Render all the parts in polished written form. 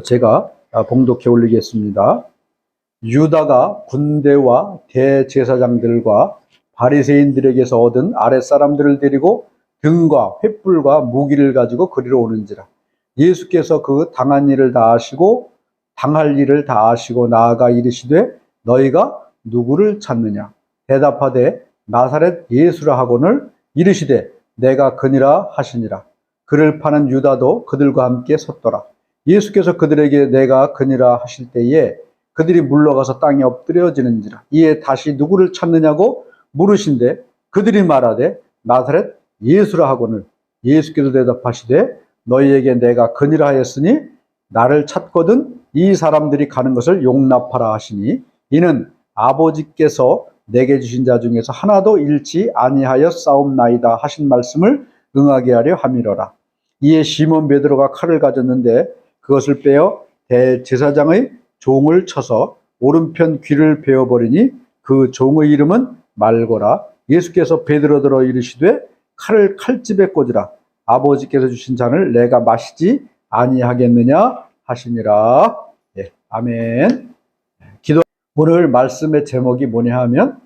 제가 봉독해 올리겠습니다. 유다가 군대와 대제사장들과 바리새인들에게서 얻은 아랫사람들을 데리고 등과 횃불과 무기를 가지고 그리로 오는지라. 예수께서 그 당한 일을 다 아시고 당할 일을 다 아시고 나아가 이르시되 너희가 누구를 찾느냐. 대답하되 나사렛 예수라 하거늘 이르시되 내가 그니라 하시니라. 그를 파는 유다도 그들과 함께 섰더라. 예수께서 그들에게 내가 그니라 하실 때에 그들이 물러가서 땅에 엎드려지는지라. 이에 다시 누구를 찾느냐고 물으신데 그들이 말하되 나사렛 예수라 하거늘 예수께서 대답하시되 너희에게 내가 그니라 하였으니 나를 찾거든 이 사람들이 가는 것을 용납하라 하시니 이는 아버지께서 내게 주신 자 중에서 하나도 잃지 아니하여 싸움나이다 하신 말씀을 응하게 하려 함이로라. 이에 시몬 베드로가 칼을 가졌는데 그것을 빼어 대제사장의 종을 쳐서 오른편 귀를 베어버리니 그 종의 이름은 말고라. 예수께서 베드로더러 이르시되 칼을 칼집에 꽂으라. 아버지께서 주신 잔을 내가 마시지 아니하겠느냐 하시니라. 예, 아멘. 기도. 오늘 말씀의 제목이 뭐냐 하면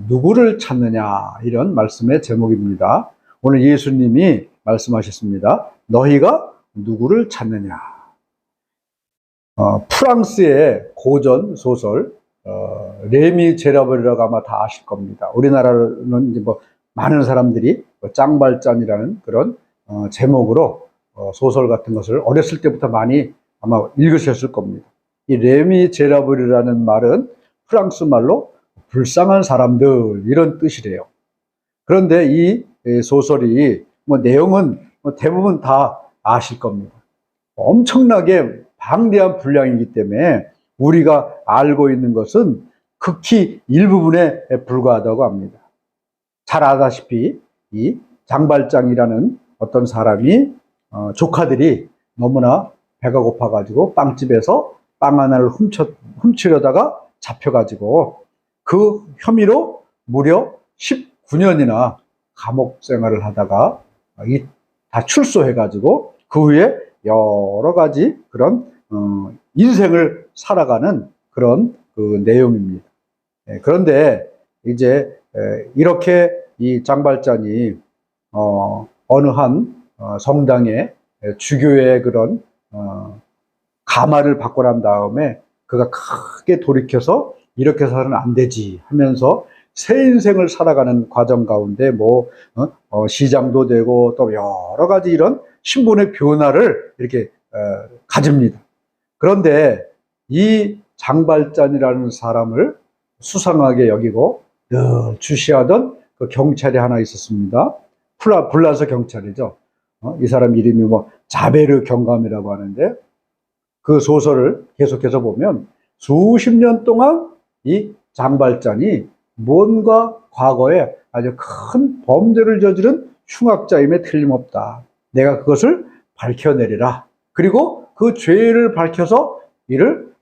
누구를 찾느냐, 이런 말씀의 제목입니다. 오늘 예수님이 말씀하셨습니다. 너희가 누구를 찾느냐. 프랑스의 고전 소설 레미 제라블이라고 아마 다 아실 겁니다. 우리나라는 이제 많은 사람들이 짱발짠이라는 그런 제목으로 소설 같은 것을 어렸을 때부터 많이 아마 읽으셨을 겁니다. 이 레미 제라블이라는 말은 프랑스 말로 불쌍한 사람들, 이런 뜻이래요. 그런데 이 소설이 내용은 대부분 다 아실 겁니다. 엄청나게 방대한 분량이기 때문에 우리가 알고 있는 것은 극히 일부분에 불과하다고 합니다. 잘 아다시피 이 장발장이라는 어떤 사람이 조카들이 너무나 배가 고파가지고 빵집에서 빵 하나를 훔치려다가 잡혀가지고 그 혐의로 무려 19년이나 감옥 생활을 하다가 다 출소해가지고 그 후에 여러 가지 그런 인생을 살아가는 그런 그 내용입니다. 그런데 이제 이렇게 이 장발장이 어느 한 성당에 주교의 그런 가마를 받고 난 다음에 그가 크게 돌이켜서 이렇게 해서는 안 되지 하면서 새 인생을 살아가는 과정 가운데 시장도 되고 또 여러 가지 이런 신분의 변화를 이렇게 가집니다. 그런데 이 장발장이라는 사람을 수상하게 여기고 늘 주시하던 그 경찰이 하나 있었습니다. 불란서 경찰이죠. 이 사람 이름이 자베르 경감이라고 하는데 그 소설을 계속해서 보면 수십 년 동안 이 장발장이 뭔가 과거에 아주 큰 범죄를 저지른 흉악자임에 틀림없다. 내가 그것을 밝혀내리라. 그리고 그 죄를 밝혀서 이를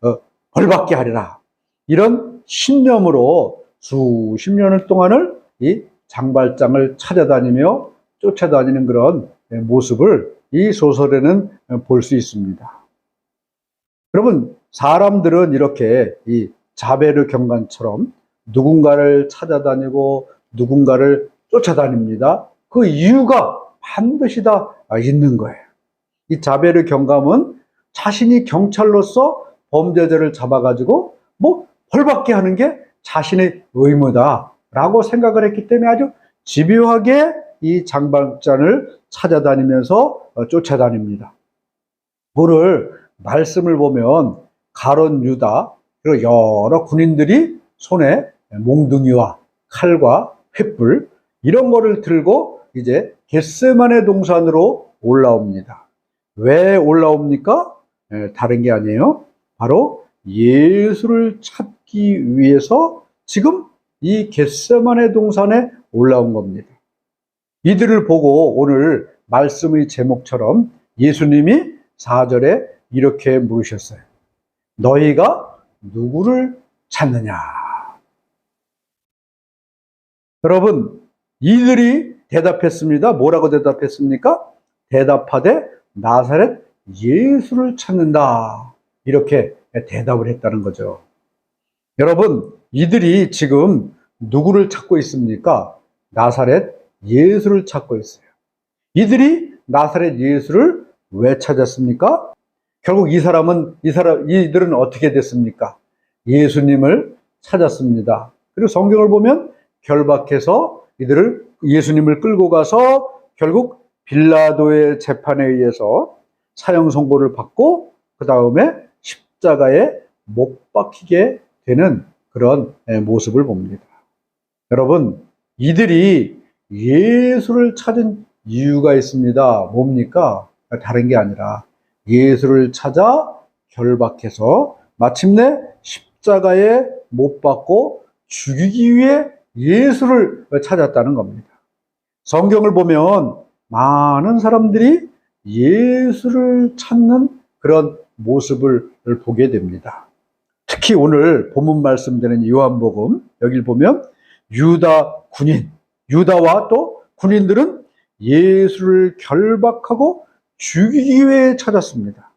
벌받게 하리라. 이런 신념으로 수십 년을 동안을 이 장발장을 찾아다니며 쫓아다니는 그런 모습을 이 소설에는 볼 수 있습니다. 여러분, 사람들은 이렇게 이 자베르 경관처럼 누군가를 찾아다니고 누군가를 쫓아다닙니다. 그 이유가 반드시 다 있는 거예요. 이 자베르 경감은 자신이 경찰로서 범죄자를 잡아가지고 벌받게 하는 게 자신의 의무다라고 생각을 했기 때문에 아주 집요하게 이 장발장을 찾아다니면서 쫓아다닙니다. 오늘 말씀을 보면 가룟 유다 그리고 여러 군인들이 손에 몽둥이와 칼과 횃불 이런 거를 들고 이제 겟세마네 동산으로 올라옵니다. 왜 올라옵니까? 다른 게 아니에요. 바로 예수를 찾기 위해서 지금 이 겟세마네 동산에 올라온 겁니다. 이들을 보고 오늘 말씀의 제목처럼 예수님이 4절에 이렇게 물으셨어요. 너희가 누구를 찾느냐? 여러분, 이들이 대답했습니다. 뭐라고 대답했습니까? 대답하되 나사렛 예수를 찾는다. 이렇게 대답을 했다는 거죠. 여러분, 이들이 지금 누구를 찾고 있습니까? 나사렛 예수를 찾고 있어요. 이들이 나사렛 예수를 왜 찾았습니까? 결국 이들은 어떻게 됐습니까? 예수님을 찾았습니다. 그리고 성경을 보면 결박해서 이들을 예수님을 끌고 가서 결국 빌라도의 재판에 의해서 사형 선고를 받고 그 다음에 십자가에 못 박히게 되는 그런 모습을 봅니다. 여러분, 이들이 예수를 찾은 이유가 있습니다. 뭡니까? 다른 게 아니라 예수를 찾아 결박해서 마침내 십자가에 못 박고 죽이기 위해 예수를 찾았다는 겁니다. 성경을 보면 많은 사람들이 예수를 찾는 그런 모습을 보게 됩니다. 특히 오늘 본문 말씀되는 요한복음, 여기를 보면 유다와 또 군인들은 예수를 결박하고 죽이기 위해 찾았습니다.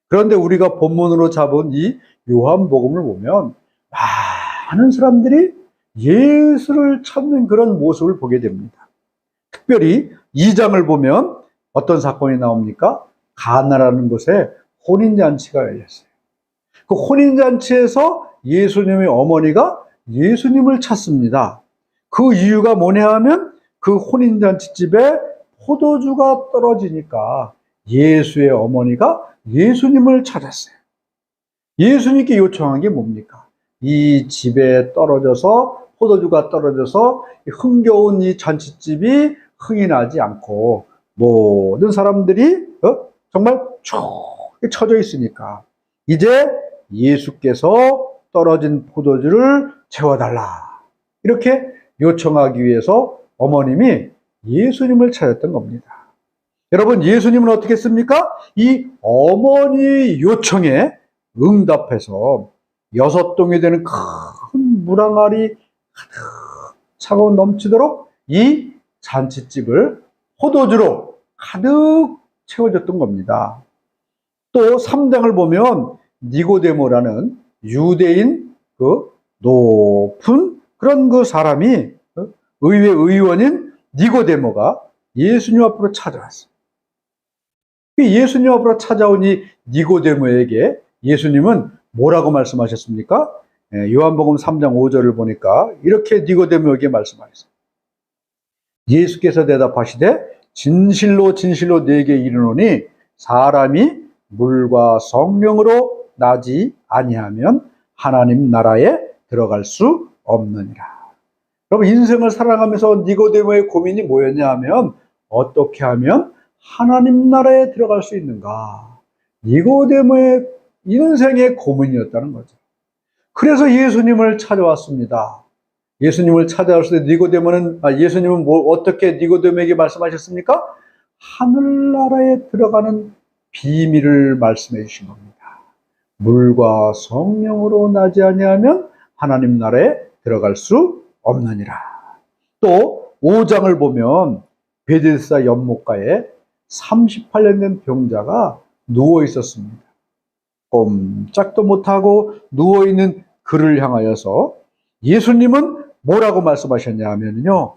그런데 우리가 본문으로 잡은 이 요한복음을 보면 많은 사람들이 예수를 찾는 그런 모습을 보게 됩니다. 특별히 2장을 보면 어떤 사건이 나옵니까? 가나라는 곳에 혼인잔치가 열렸어요. 그 혼인잔치에서 예수님의 어머니가 예수님을 찾습니다. 그 이유가 뭐냐 하면 그 혼인잔치집에 포도주가 떨어지니까 예수의 어머니가 예수님을 찾았어요. 예수님께 요청한 게 뭡니까? 이 집에 떨어져서 포도주가 떨어져서 흥겨운 이 잔치집이 흥이 나지 않고 모든 사람들이 정말 쭉 처져 있으니까 이제 예수께서 떨어진 포도주를 채워달라. 이렇게 요청하기 위해서 어머님이 예수님을 찾았던 겁니다. 여러분, 예수님은 어떻게 했습니까? 이 어머니의 요청에 응답해서 6동이 되는 큰 물항아리 가득 차고 넘치도록 이 잔치집을 포도주로 가득 채워졌던 겁니다. 또 3장을 보면 니고데모라는 유대인 그 높은 그런 그 사람이 의회 의원인 니고데모가 예수님 앞으로 찾아왔어요. 예수님 앞으로 찾아온 이 니고데모에게 예수님은 뭐라고 말씀하셨습니까? 요한복음 3장 5절을 보니까 이렇게 니고데모에게 말씀하셨어요. 예수께서 대답하시되 진실로 진실로 네게 이르노니 사람이 물과 성령으로 나지 아니하면 하나님 나라에 들어갈 수 없느니라. 여러분, 인생을 살아가면서 니고데모의 고민이 뭐였냐 하면 어떻게 하면 하나님 나라에 들어갈 수 있는가? 니고데모의 인생의 고민이었다는 거죠. 그래서 예수님을 찾아왔습니다. 예수님을 찾아왔을 때 예수님은 어떻게 니고데모에게 말씀하셨습니까? 하늘나라에 들어가는 비밀을 말씀해 주신 겁니다. 물과 성령으로 나지 아니하면 하나님 나라에 들어갈 수 없느니라. 또 5장을 보면 베데스다 연못가에 38년 된 병자가 누워 있었습니다. 꼼짝도 못하고 누워있는 그를 향하여서 예수님은 뭐라고 말씀하셨냐 하면요,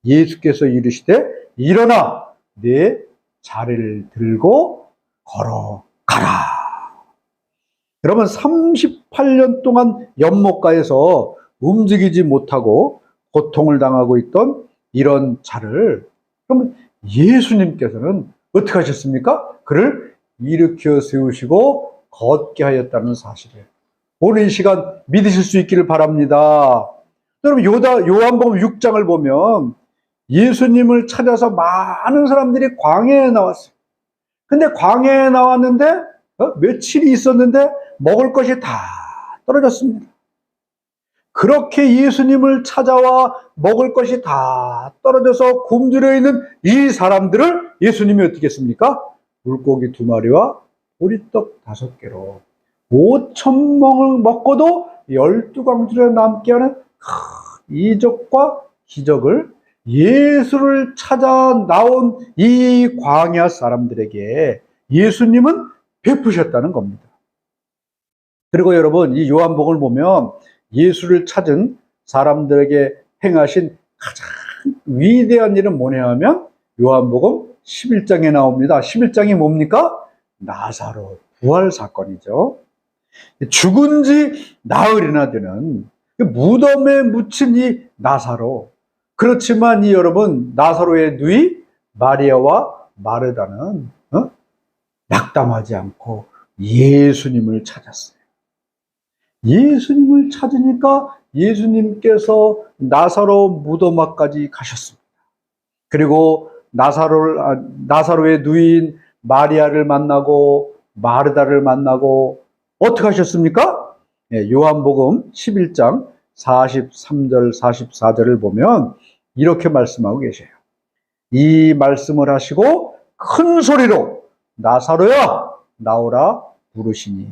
예수께서 이르시되 일어나 내 자리를 들고 걸어가라. 여러분, 38년 동안 연못가에서 움직이지 못하고 고통을 당하고 있던 이런 자를 그러면 예수님께서는 어떻게 하셨습니까? 그를 일으켜 세우시고 걷게 하였다는 사실을 오늘 이 시간 믿으실 수 있기를 바랍니다. 여러분, 요한복음 6장을 보면 예수님을 찾아서 많은 사람들이 광야에 나왔어요. 근데 광야에 나왔는데 며칠이 있었는데 먹을 것이 다 떨어졌습니다. 그렇게 예수님을 찾아와 먹을 것이 다 떨어져서 굶주려 있는 이 사람들을 예수님이 어떻게 했습니까? 물고기 2마리와 보리떡 5개로 5,000명을 먹고도 12광주를 남게 하는 큰 이적과 기적을 예수를 찾아 나온 이 광야 사람들에게 예수님은 베푸셨다는 겁니다. 그리고 여러분, 이 요한복음을 보면 예수를 찾은 사람들에게 행하신 가장 위대한 일은 뭐냐 하면 요한복음 11장에 나옵니다. 11장이 뭡니까? 나사로 부활 사건이죠. 죽은 지 나흘이나 되는 무덤에 묻힌 이 나사로. 그렇지만 이 여러분, 나사로의 누이 마리아와 마르다는 낙담하지 않고 예수님을 찾았어요. 예수님을 찾으니까 예수님께서 나사로 무덤 앞까지 가셨습니다. 그리고 나사로의 누이인 마리아를 만나고 마르다를 만나고 어떻게 하셨습니까? 요한복음 11장 43절 44절을 보면 이렇게 말씀하고 계세요. 이 말씀을 하시고 큰 소리로 나사로야 나오라 부르시니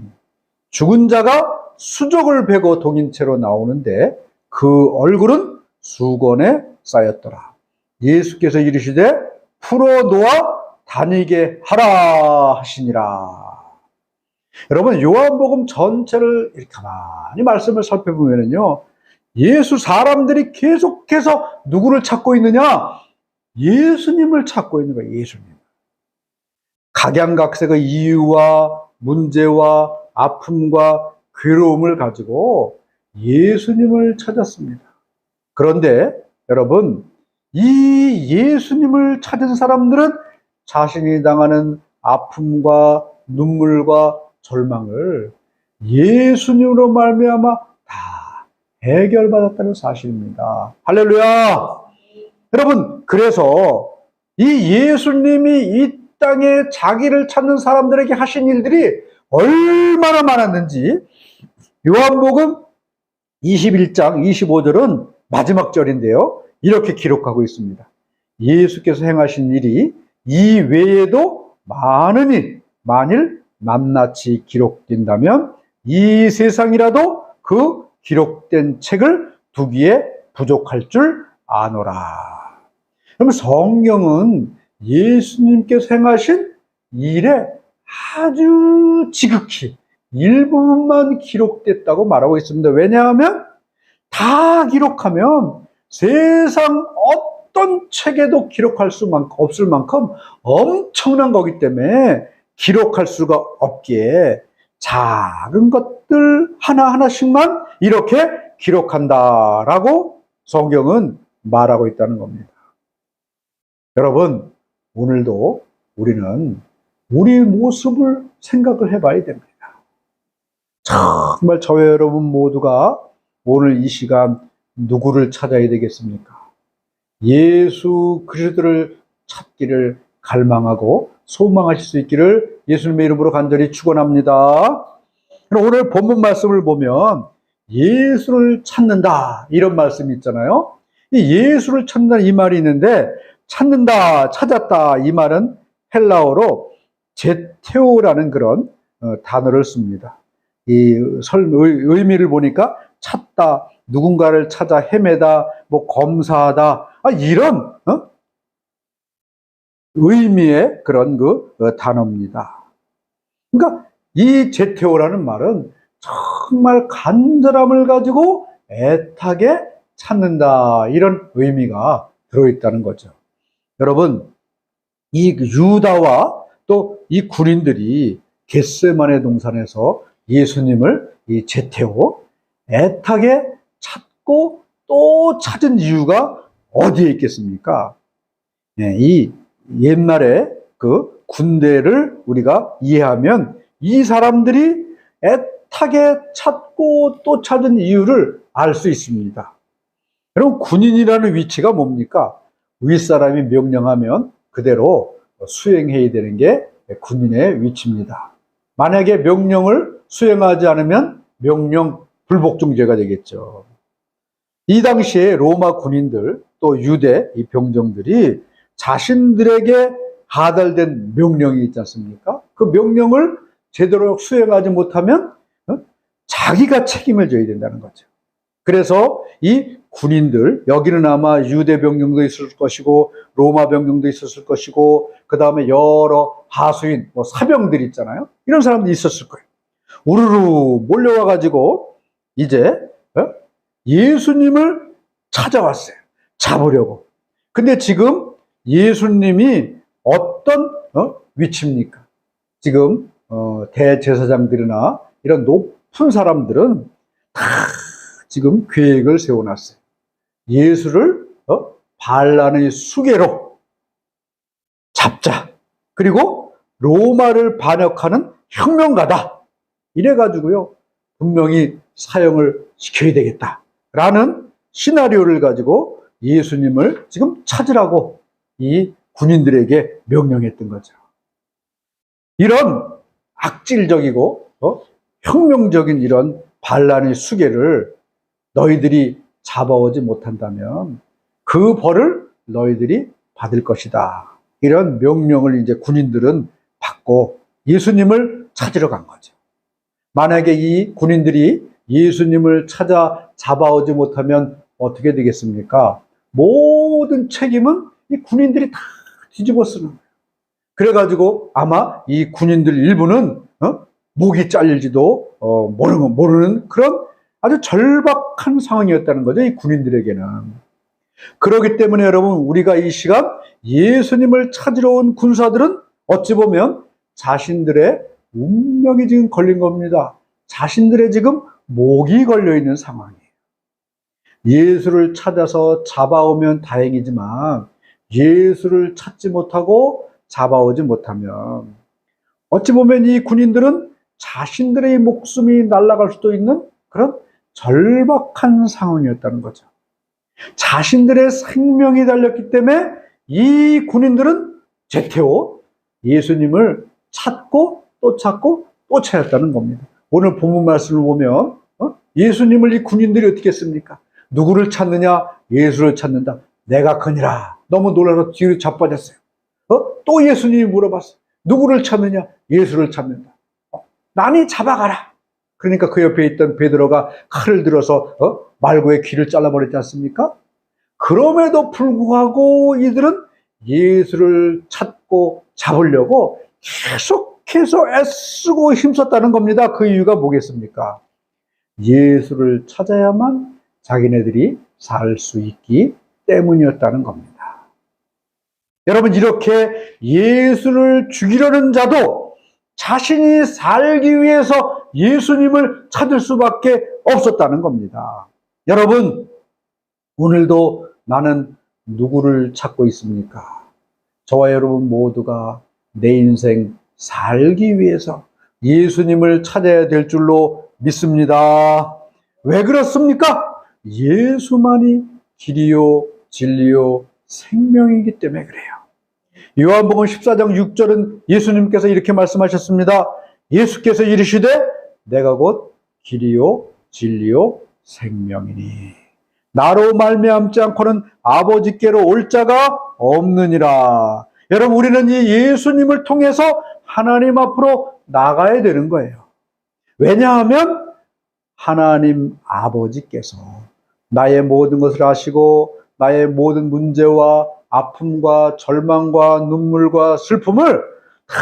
죽은 자가 수족을 베고 동인 채로 나오는데 그 얼굴은 수건에 쌓였더라. 예수께서 이르시되 풀어놓아 다니게 하라 하시니라. 여러분, 요한복음 전체를 이렇게 가만히 말씀을 살펴보면요, 예수 사람들이 계속해서 누구를 찾고 있느냐? 예수님을 찾고 있는 거예요. 예수님. 각양각색의 이유와 문제와 아픔과 괴로움을 가지고 예수님을 찾았습니다. 그런데 여러분, 이 예수님을 찾은 사람들은 자신이 당하는 아픔과 눈물과 절망을 예수님으로 말미암아 다 해결받았다는 사실입니다. 할렐루야! 여러분, 그래서 이 예수님이 이 땅에 자기를 찾는 사람들에게 하신 일들이 얼마나 많았는지 요한복음 21장 25절은 마지막 절인데요, 이렇게 기록하고 있습니다. 예수께서 행하신 일이 이 외에도 많으니 만일 낱낱이 기록된다면 이 세상이라도 그 기록된 책을 두기에 부족할 줄 아노라. 그러면 성경은 예수님께서 행하신 일에 아주 지극히 일부분만 기록됐다고 말하고 있습니다. 왜냐하면 다 기록하면 세상 어떤 책에도 기록할 수 없을 만큼 엄청난 거기 때문에 기록할 수가 없기에 작은 것들 하나하나씩만 이렇게 기록한다라고 성경은 말하고 있다는 겁니다. 여러분, 오늘도 우리는 우리 모습을 생각을 해봐야 됩니다. 정말 저와 여러분 모두가 오늘 이 시간 누구를 찾아야 되겠습니까? 예수 그리스도를 찾기를 갈망하고 소망하실 수 있기를 예수님의 이름으로 간절히 축원합니다. 오늘 본문 말씀을 보면 예수를 찾는다 이런 말씀이 있잖아요. 이 예수를 찾는다 이 말이 있는데, 찾는다, 찾았다 이 말은 헬라어로 제테오라는 그런 단어를 씁니다. 이 의미를 보니까 찾다, 누군가를 찾아 헤매다, 뭐 검사하다, 이런 의미의 그런 단어입니다. 그러니까 이 제테오라는 말은 정말 간절함을 가지고 애타게 찾는다 이런 의미가 들어있다는 거죠. 여러분, 이 유다와 또 이 군인들이 겟세마네 동산에서 예수님을 이 제테오 애타게 찾고 또 찾은 이유가 어디에 있겠습니까? 이 옛날에 그 군대를 우리가 이해하면 이 사람들이 애타게 찾고 또 찾은 이유를 알 수 있습니다. 여러분, 군인이라는 위치가 뭡니까? 윗사람이 명령하면 그대로 수행해야 되는 게 군인의 위치입니다. 만약에 명령을 수행하지 않으면 명령 불복종죄가 되겠죠. 이 당시에 로마 군인들 또 유대 이 병정들이 자신들에게 하달된 명령이 있지 않습니까? 그 명령을 제대로 수행하지 못하면 자기가 책임을 져야 된다는 거죠. 그래서 이 군인들, 여기는 아마 유대 병력도 있을 것이고 로마 병력도 있었을 것이고 그 다음에 여러 하수인, 사병들 있잖아요. 이런 사람들이 있었을 거예요. 우르르 몰려와가지고 이제 예수님을 찾아왔어요. 잡으려고. 근데 지금 예수님이 어떤 위치입니까? 지금 대제사장들이나 이런 높은 사람들은 다 지금 계획을 세워놨어요. 예수를 반란의 수괴로 잡자. 그리고 로마를 반역하는 혁명가다. 이래가지고요, 분명히 사형을 시켜야 되겠다라는 시나리오를 가지고 예수님을 지금 찾으라고 이 군인들에게 명령했던 거죠. 이런 악질적이고 혁명적인 이런 반란의 수괴를 너희들이 잡아오지 못한다면 그 벌을 너희들이 받을 것이다. 이런 명령을 이제 군인들은 받고 예수님을 찾으러 간 거죠. 만약에 이 군인들이 예수님을 찾아 잡아오지 못하면 어떻게 되겠습니까? 모든 책임은 이 군인들이 다 뒤집어 쓰는 거예요. 그래가지고 아마 이 군인들 일부는 목이 잘릴지도 모르는 그런 아주 절박한 상황이었다는 거죠. 이 군인들에게는. 그렇기 때문에 여러분, 우리가 이 시간 예수님을 찾으러 온 군사들은 어찌 보면 자신들의 운명이 지금 걸린 겁니다. 자신들의 지금 목이 걸려있는 상황이에요. 예수를 찾아서 잡아오면 다행이지만 예수를 찾지 못하고 잡아오지 못하면 어찌 보면 이 군인들은 자신들의 목숨이 날아갈 수도 있는 그런 절박한 상황이었다는 거죠. 자신들의 생명이 달렸기 때문에 이 군인들은 제태오 예수님을 찾고 또 찾고 또 찾았다는 겁니다. 오늘 본문 말씀을 보면 예수님을 이 군인들이 어떻게 했습니까? 누구를 찾느냐? 예수를 찾는다. 내가 그니라. 너무 놀라서 뒤로 자빠졌어요. 또 예수님이 물어봤어요. 누구를 찾느냐? 예수를 찾는다. 나니 잡아가라. 그러니까 그 옆에 있던 베드로가 칼을 들어서 말고의 귀를 잘라버렸지 않습니까? 그럼에도 불구하고 이들은 예수를 찾고 잡으려고 계속해서 애쓰고 힘썼다는 겁니다. 그 이유가 뭐겠습니까? 예수를 찾아야만 자기네들이 살 수 있기 때문이었다는 겁니다. 여러분, 이렇게 예수를 죽이려는 자도 자신이 살기 위해서 예수님을 찾을 수밖에 없었다는 겁니다. 여러분, 오늘도 나는 누구를 찾고 있습니까? 저와 여러분 모두가 내 인생 살기 위해서 예수님을 찾아야 될 줄로 믿습니다. 왜 그렇습니까? 예수만이 길이요 진리요 생명이기 때문에 그래요. 요한복음 14장 6절은 예수님께서 이렇게 말씀하셨습니다. 예수께서 이르시되 내가 곧 길이요 진리요 생명이니 나로 말미암지 않고는 아버지께로 올 자가 없느니라. 여러분, 우리는 이 예수님을 통해서 하나님 앞으로 나가야 되는 거예요. 왜냐하면 하나님 아버지께서 나의 모든 것을 아시고 나의 모든 문제와 아픔과 절망과 눈물과 슬픔을 다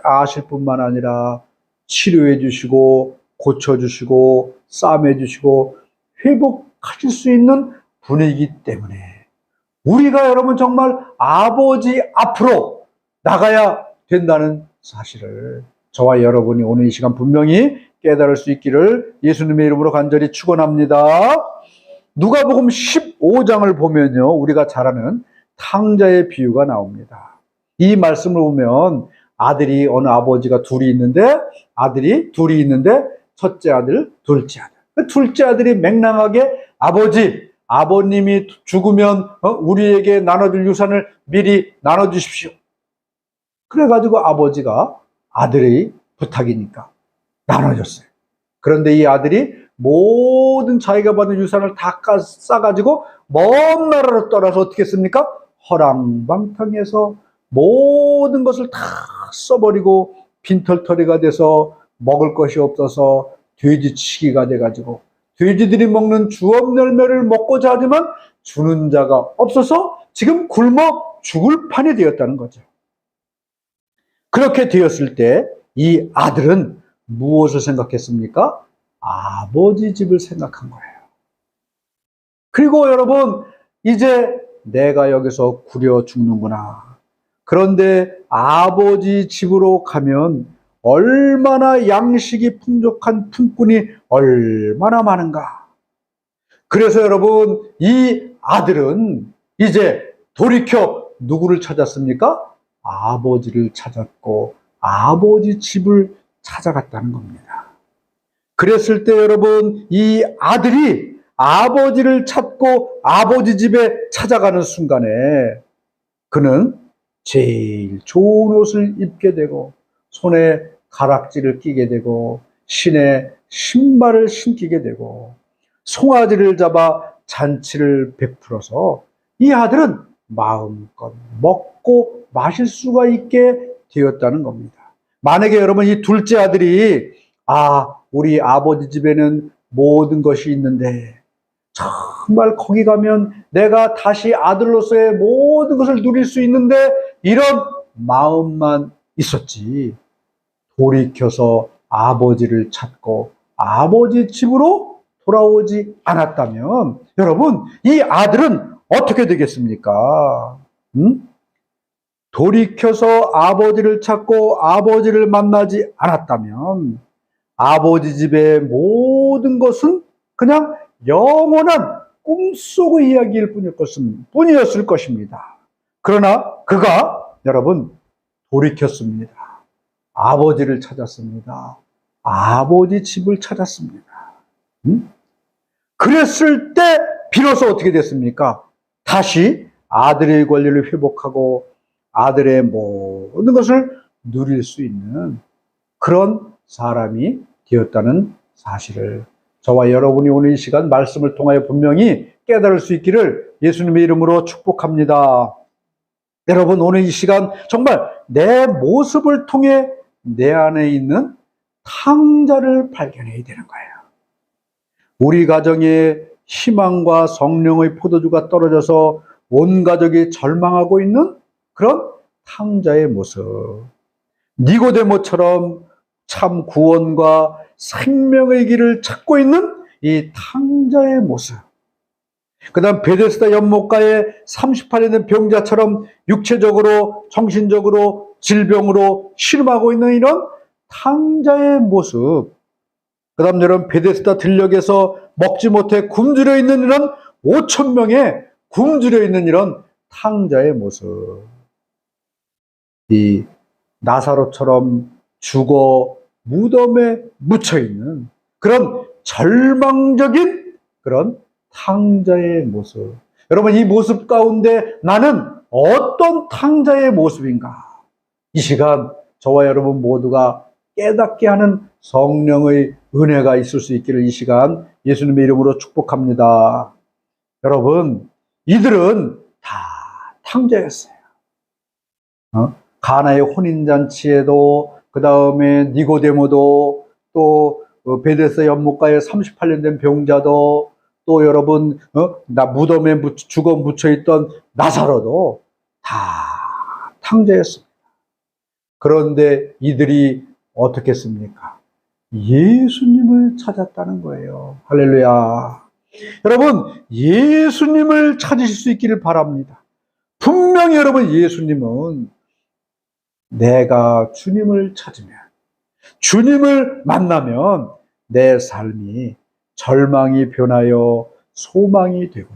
아실 뿐만 아니라 치료해 주시고 고쳐 주시고 싸매 주시고 회복하실 수 있는 분이기 때문에 우리가 여러분 정말 아버지 앞으로 나가야 된다는 사실을 저와 여러분이 오늘 이 시간 분명히 깨달을 수 있기를 예수님의 이름으로 간절히 축원합니다. 누가복음 15장을 보면요, 우리가 잘 아는 탕자의 비유가 나옵니다. 이 말씀을 보면 아들이 어느 아버지가 아들이 둘이 있는데 첫째 아들, 둘째 아들. 그 둘째 아들이 맹랑하게 아버님이 죽으면 우리에게 나눠줄 유산을 미리 나눠주십시오. 그래가지고 아버지가 아들의 부탁이니까 나눠줬어요. 그런데 이 아들이 모든 자기가 받은 유산을 다 싸가지고 먼 나라로 떠나서 어떻게 했습니까? 허랑방탕해서 모든 것을 다 써버리고 빈털터리가 돼서 먹을 것이 없어서 돼지치기가 돼가지고 돼지들이 먹는 주업 열매를 먹고자 하지만 주는 자가 없어서 지금 굶어 죽을 판이 되었다는 거죠. 그렇게 되었을 때 이 아들은 무엇을 생각했습니까? 아버지 집을 생각한 거예요. 그리고 여러분, 이제 내가 여기서 구려 죽는구나. 그런데 아버지 집으로 가면 얼마나 양식이 풍족한 품꾼이 얼마나 많은가. 그래서 여러분, 이 아들은 이제 돌이켜 누구를 찾았습니까? 아버지를 찾았고 아버지 집을 찾아갔다는 겁니다. 그랬을 때 여러분, 이 아들이 아버지를 찾고 아버지 집에 찾아가는 순간에 그는 제일 좋은 옷을 입게 되고 손에 가락지를 끼게 되고 신에 신발을 신기게 되고 송아지를 잡아 잔치를 베풀어서 이 아들은 마음껏 먹고 마실 수가 있게 되었다는 겁니다. 만약에 여러분 이 둘째 아들이 우리 아버지 집에는 모든 것이 있는데 정말 거기 가면 내가 다시 아들로서의 모든 것을 누릴 수 있는데 이런 마음만 있었지 돌이켜서 아버지를 찾고 아버지 집으로 돌아오지 않았다면 여러분 이 아들은 어떻게 되겠습니까? 돌이켜서 아버지를 찾고 아버지를 만나지 않았다면 아버지 집의 모든 것은 그냥 영원한 꿈속의 이야기일 뿐이었을 것입니다. 그러나 그가 여러분 돌이켰습니다. 아버지를 찾았습니다. 아버지 집을 찾았습니다. 그랬을 때 비로소 어떻게 됐습니까? 다시 아들의 권리를 회복하고 아들의 모든 것을 누릴 수 있는 그런 사람이 되었다는 사실을 저와 여러분이 오늘 이 시간 말씀을 통하여 분명히 깨달을 수 있기를 예수님의 이름으로 축복합니다. 여러분 오늘 이 시간 정말 내 모습을 통해 내 안에 있는 탕자를 발견해야 되는 거예요. 우리 가정에 희망과 성령의 포도주가 떨어져서 온 가족이 절망하고 있는 그런 탕자의 모습. 니고데모처럼 참 구원과 생명의 길을 찾고 있는 이 탕자의 모습. 그 다음 베데스다 연못가에 38년 된 병자처럼 육체적으로 정신적으로 질병으로 신음하고 있는 이런 탕자의 모습. 그 다음 여러분 베데스다 들녘에서 먹지 못해 굶주려 있는 이런 5천 명의 굶주려 있는 이런 탕자의 모습. 이 나사로처럼 죽어 무덤에 묻혀있는 그런 절망적인 그런 탕자의 모습. 여러분 이 모습 가운데 나는 어떤 탕자의 모습인가? 이 시간 저와 여러분 모두가 깨닫게 하는 성령의 은혜가 있을 수 있기를 이 시간 예수님의 이름으로 축복합니다. 여러분 이들은 다 탕자였어요. 가나의 혼인잔치에도 그 다음에 니고데모도 또 베데스다 연못가에 38년 된 병자도 또 여러분 무덤에 죽어 묻혀있던 나사로도 다 탕자였습니다. 그런데 이들이 어떻게 했습니까? 예수님을 찾았다는 거예요. 할렐루야. 여러분 예수님을 찾으실 수 있기를 바랍니다. 분명히 여러분 예수님은 내가 주님을 찾으면 주님을 만나면 내 삶이 절망이 변하여 소망이 되고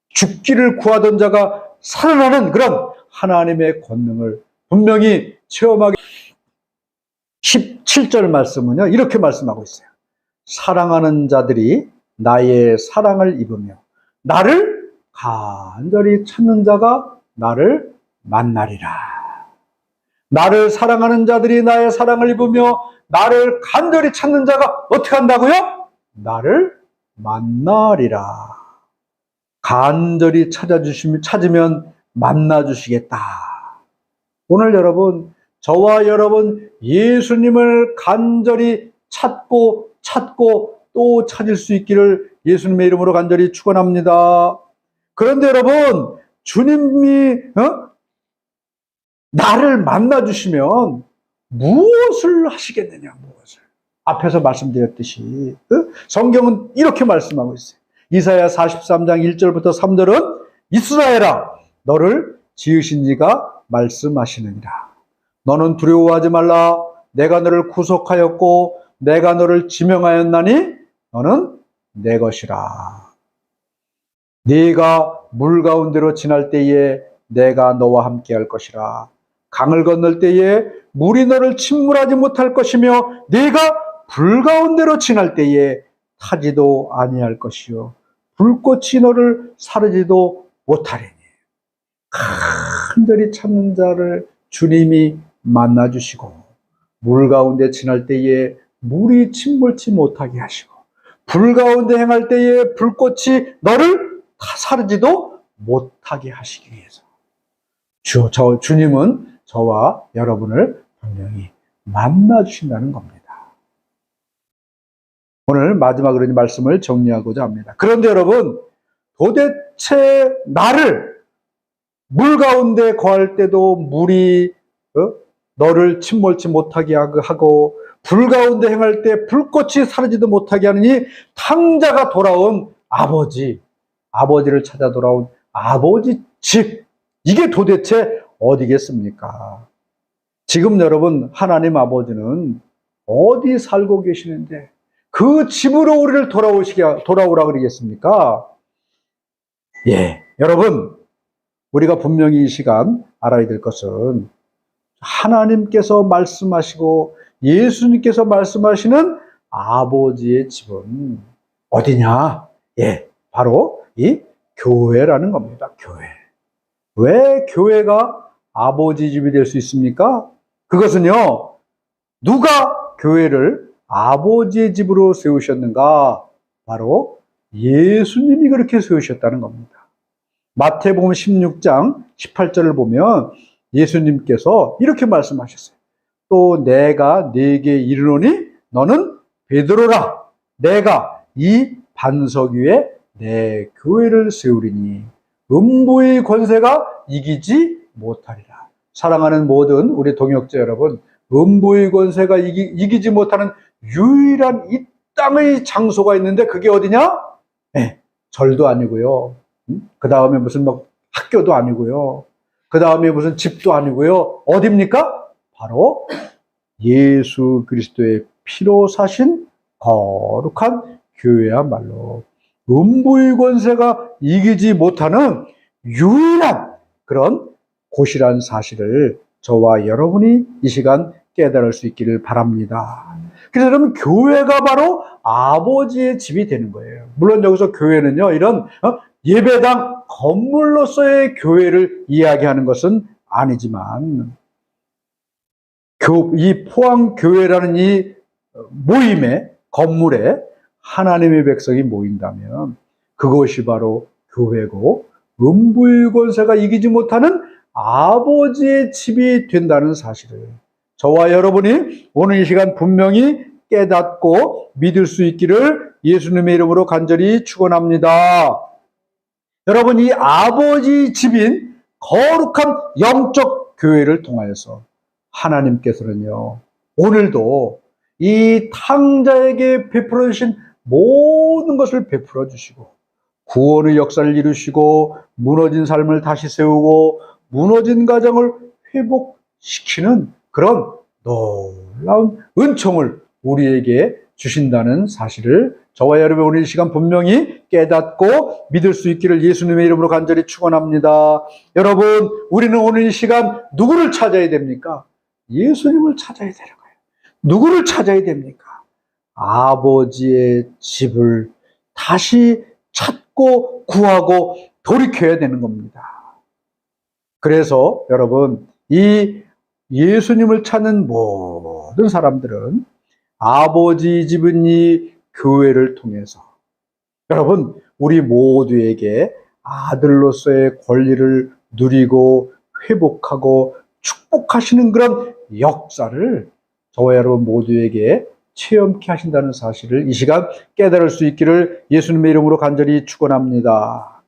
죽기를 구하던 자가 살아나는 그런 하나님의 권능을 분명히 체험하게 17절 말씀은요 이렇게 말씀하고 있어요. 사랑하는 자들이 나의 사랑을 입으며 나를 간절히 찾는 자가 나를 만나리라. 나를 사랑하는 자들이 나의 사랑을 입으며 나를 간절히 찾는 자가 어떻게 한다고요? 나를 만나리라. 간절히 찾으면 만나주시겠다. 오늘 여러분 저와 여러분 예수님을 간절히 찾고 또 찾을 수 있기를 예수님의 이름으로 간절히 축원합니다. 그런데 여러분, 주님이 나를 만나주시면 무엇을 하시겠느냐, 무엇을. 앞에서 말씀드렸듯이 성경은 이렇게 말씀하고 있어요. 이사야 43장 1절부터 3절은 이스라엘아, 너를 지으신 이가 말씀하시느니라. 너는 두려워하지 말라. 내가 너를 구속하였고 내가 너를 지명하였나니 너는 내 것이라. 네가 물 가운데로 지날 때에 내가 너와 함께 할 것이라. 강을 건널 때에 물이 너를 침몰하지 못할 것이며 네가 불 가운데로 지날 때에 타지도 아니할 것이요 불꽃이 너를 사르지도 못하리니. 간절히 찾는 자를 주님이 만나주시고 물 가운데 지날 때에 물이 침몰치 못하게 하시고 불 가운데 행할 때에 불꽃이 너를 사르지도 못하게 하시기 위해서 주님은 저와 여러분을 분명히 만나주신다는 겁니다. 오늘 마지막으로 이 말씀을 정리하고자 합니다. 그런데 여러분, 도대체 나를 물 가운데 거할 때도 물이 너를 침몰치 못하게 하고 불 가운데 행할 때 불꽃이 사르지도 못하게 하느니 탕자가 돌아온 아버지를 찾아 돌아온 아버지 집, 이게 도대체 어디겠습니까? 지금 여러분, 하나님 아버지는 어디 살고 계시는데 그 집으로 우리를 돌아오라 그러겠습니까? 예, 여러분, 우리가 분명히 이 시간 알아야 될 것은 하나님께서 말씀하시고 예수님께서 말씀하시는 아버지의 집은 어디냐? 예, 바로 이 교회라는 겁니다. 교회. 왜 교회가 아버지 집이 될 수 있습니까? 그것은요, 누가 교회를 아버지의 집으로 세우셨는가? 바로 예수님이 그렇게 세우셨다는 겁니다. 마태복음 16장 18절을 보면 예수님께서 이렇게 말씀하셨어요. 또 내가 네게 이르노니 너는 베드로라. 내가 이 반석 위에 내 교회를 세우리니 음부의 권세가 이기지 못하리라. 사랑하는 모든 우리 동역자 여러분, 음부의 권세가 이기지 못하는 유일한 이 땅의 장소가 있는데 그게 어디냐? 네, 절도 아니고요. 그 다음에 무슨 학교도 아니고요. 그 다음에 무슨 집도 아니고요. 어디입니까? 바로 예수 그리스도의 피로 사신 거룩한 교회야말로 음부의 권세가 이기지 못하는 유일한 그런 곳이란 사실을 저와 여러분이 이 시간 깨달을 수 있기를 바랍니다. 그래서 여러분, 교회가 바로 아버지의 집이 되는 거예요. 물론 여기서 교회는요, 이런 예배당 건물로서의 교회를 이야기하는 것은 아니지만 이 포항교회라는 이 모임에, 건물에 하나님의 백성이 모인다면 그것이 바로 교회고 음부의 권세가 이기지 못하는 아버지의 집이 된다는 사실을 저와 여러분이 오늘 이 시간 분명히 깨닫고 믿을 수 있기를 예수님의 이름으로 간절히 축원합니다. 여러분, 이 아버지 집인 거룩한 영적 교회를 통하여서 하나님께서는요, 오늘도 이 탕자에게 베풀어 주신 모든 것을 베풀어 주시고 구원의 역사를 이루시고 무너진 삶을 다시 세우고 무너진 가정을 회복시키는 그런 놀라운 은총을 우리에게 주신다는 사실을 저와 여러분 오늘 이 시간 분명히 깨닫고 믿을 수 있기를 예수님의 이름으로 간절히 축원합니다. 여러분, 우리는 오늘 이 시간 누구를 찾아야 됩니까? 예수님을 찾아야 되는 거예요. 누구를 찾아야 됩니까? 아버지의 집을 다시 찾고 구하고 돌이켜야 되는 겁니다. 그래서 여러분, 이 예수님을 찾는 모든 사람들은 아버지 집은 이 교회를 통해서 여러분, 우리 모두에게 아들로서의 권리를 누리고 회복하고 축복하시는 그런 역사를 저와 여러분 모두에게 체험케 하신다는 사실을 이 시간 깨달을 수 있기를 예수님의 이름으로 간절히 축원합니다.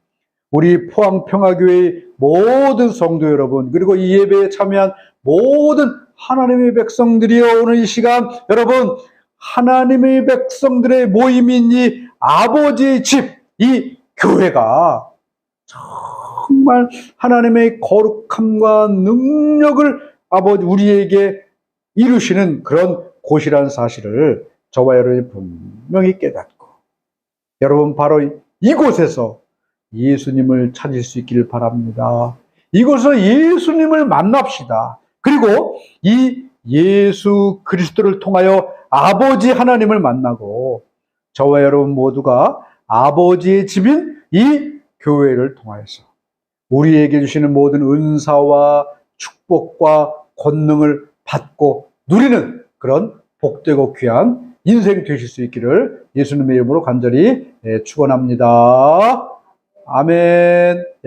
우리 포항평화교회의 모든 성도 여러분, 그리고 이 예배에 참여한 모든 하나님의 백성들이여, 오늘 이 시간 여러분, 하나님의 백성들의 모임인 이 아버지의 집, 이 교회가 정말 하나님의 거룩함과 능력을 아버지 우리에게 이루시는 그런 곳이라는 사실을 저와 여러분이 분명히 깨닫고, 여러분 바로 이곳에서 예수님을 찾을 수 있기를 바랍니다. 이곳에서 예수님을 만납시다. 그리고 이 예수 그리스도를 통하여 아버지 하나님을 만나고, 저와 여러분 모두가 아버지의 집인 이 교회를 통하여서 우리에게 주시는 모든 은사와 축복과 권능을 받고 누리는 그런 복되고 귀한 인생 되실 수 있기를 예수님의 이름으로 간절히 축원합니다. 아멘.